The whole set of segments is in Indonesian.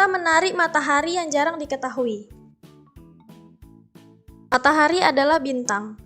Fakta menarik matahari yang jarang diketahui. Matahari adalah bintang.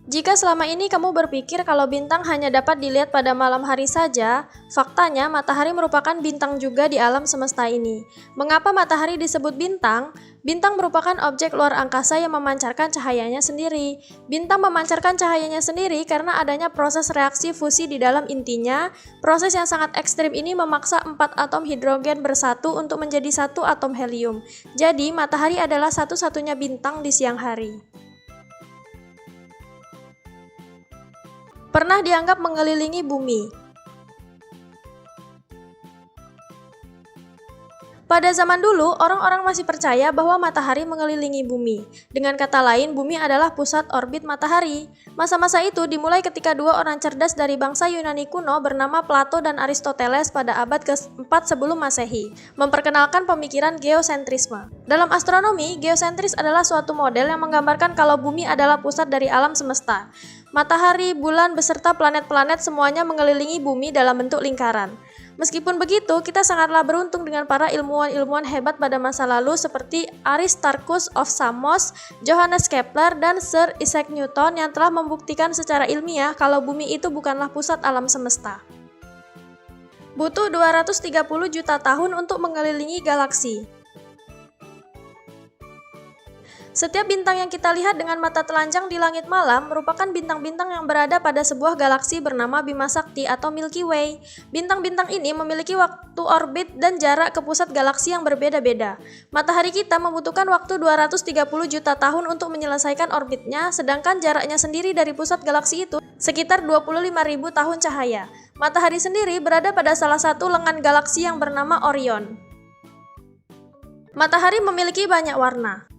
Jika selama ini kamu berpikir kalau bintang hanya dapat dilihat pada malam hari saja, faktanya matahari merupakan bintang juga di alam semesta ini. Mengapa matahari disebut bintang? Bintang merupakan objek luar angkasa yang memancarkan cahayanya sendiri. Bintang memancarkan cahayanya sendiri karena adanya proses reaksi fusi di dalam intinya. Proses yang sangat ekstrim ini memaksa 4 atom hidrogen bersatu untuk menjadi 1 atom helium. Jadi, matahari adalah satu-satunya bintang di siang hari. Pernah dianggap mengelilingi bumi. Pada zaman dulu, orang-orang masih percaya bahwa matahari mengelilingi bumi. Dengan kata lain, bumi adalah pusat orbit matahari. Masa-masa itu dimulai ketika dua orang cerdas dari bangsa Yunani kuno bernama Plato dan Aristoteles pada abad ke-4 sebelum Masehi, memperkenalkan pemikiran geosentrisme. Dalam astronomi, geosentris adalah suatu model yang menggambarkan kalau bumi adalah pusat dari alam semesta. Matahari, bulan, beserta planet-planet semuanya mengelilingi bumi dalam bentuk lingkaran. Meskipun begitu, kita sangatlah beruntung dengan para ilmuwan-ilmuwan hebat pada masa lalu seperti Aristarchus of Samos, Johannes Kepler, dan Sir Isaac Newton yang telah membuktikan secara ilmiah kalau bumi itu bukanlah pusat alam semesta. Butuh 230 juta tahun untuk mengelilingi galaksi. Setiap bintang yang kita lihat dengan mata telanjang di langit malam merupakan bintang-bintang yang berada pada sebuah galaksi bernama Bima Sakti atau Milky Way. Bintang-bintang ini memiliki waktu orbit dan jarak ke pusat galaksi yang berbeda-beda. Matahari kita membutuhkan waktu 230 juta tahun untuk menyelesaikan orbitnya, sedangkan jaraknya sendiri dari pusat galaksi itu sekitar 25.000 tahun cahaya. Matahari sendiri berada pada salah satu lengan galaksi yang bernama Orion. Matahari memiliki banyak warna.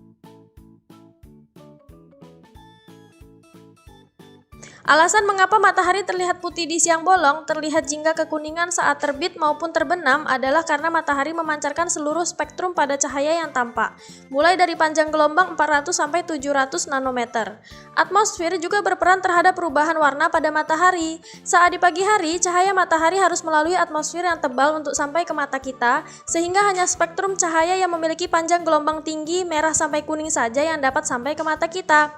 Alasan mengapa matahari terlihat putih di siang bolong, terlihat jingga kekuningan saat terbit maupun terbenam adalah karena matahari memancarkan seluruh spektrum pada cahaya yang tampak, mulai dari panjang gelombang 400 sampai 700 nanometer. Atmosfer juga berperan terhadap perubahan warna pada matahari. Saat di pagi hari, cahaya matahari harus melalui atmosfer yang tebal untuk sampai ke mata kita, sehingga hanya spektrum cahaya yang memiliki panjang gelombang tinggi, merah sampai kuning saja yang dapat sampai ke mata kita.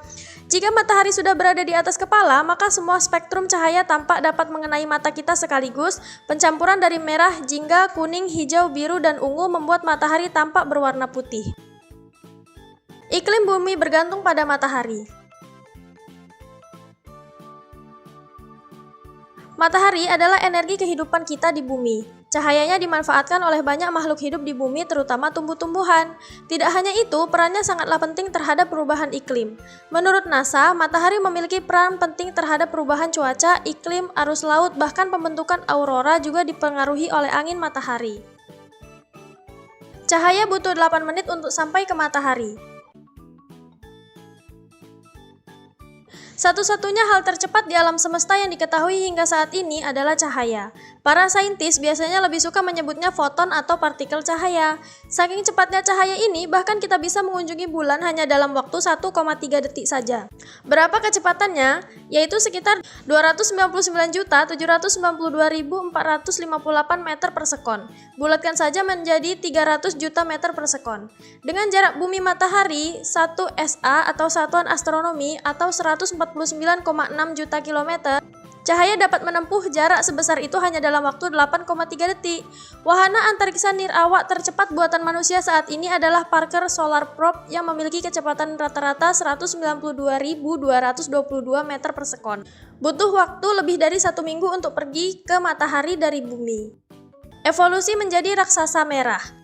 Jika matahari sudah berada di atas kepala, maka semua spektrum cahaya tampak dapat mengenai mata kita sekaligus. Pencampuran dari merah, jingga, kuning, hijau, biru, dan ungu membuat matahari tampak berwarna putih. Iklim bumi bergantung pada matahari. Matahari adalah energi kehidupan kita di bumi. Cahayanya dimanfaatkan oleh banyak makhluk hidup di bumi, terutama tumbuh-tumbuhan. Tidak hanya itu, perannya sangatlah penting terhadap perubahan iklim. Menurut NASA, matahari memiliki peran penting terhadap perubahan cuaca, iklim, arus laut, bahkan pembentukan aurora juga dipengaruhi oleh angin matahari. Cahaya butuh 8 menit untuk sampai ke matahari. Satu-satunya hal tercepat di alam semesta yang diketahui hingga saat ini adalah cahaya. Para saintis biasanya lebih suka menyebutnya foton atau partikel cahaya. Saking cepatnya cahaya ini, bahkan kita bisa mengunjungi bulan hanya dalam waktu 1,3 detik saja. Berapa kecepatannya? Yaitu sekitar 299.792.458 meter per sekon. Bulatkan saja menjadi 300 juta meter per sekon. Dengan jarak bumi matahari 1 SA atau satuan astronomi atau 149,6 juta kilometer, cahaya dapat menempuh jarak sebesar itu hanya dalam waktu 8,3 detik. Wahana antariksa nirawak tercepat buatan manusia saat ini adalah Parker Solar Probe yang memiliki kecepatan rata-rata 192.222 meter per sekon. Butuh waktu lebih dari 1 minggu untuk pergi ke matahari dari bumi. Evolusi menjadi raksasa merah.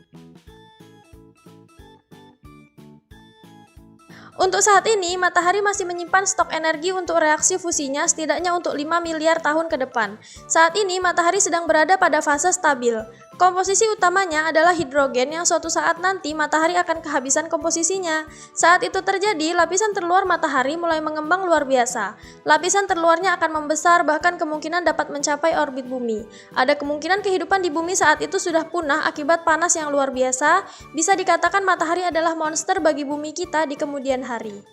Untuk saat ini, matahari masih menyimpan stok energi untuk reaksi fusinya setidaknya untuk 5 miliar tahun ke depan. Saat ini, matahari sedang berada pada fase stabil. Komposisi utamanya adalah hidrogen yang suatu saat nanti matahari akan kehabisan komposisinya. Saat itu terjadi, lapisan terluar matahari mulai mengembang luar biasa. Lapisan terluarnya akan membesar, bahkan kemungkinan dapat mencapai orbit bumi. Ada kemungkinan kehidupan di bumi saat itu sudah punah akibat panas yang luar biasa. Bisa dikatakan matahari adalah monster bagi bumi kita di kemudian hari.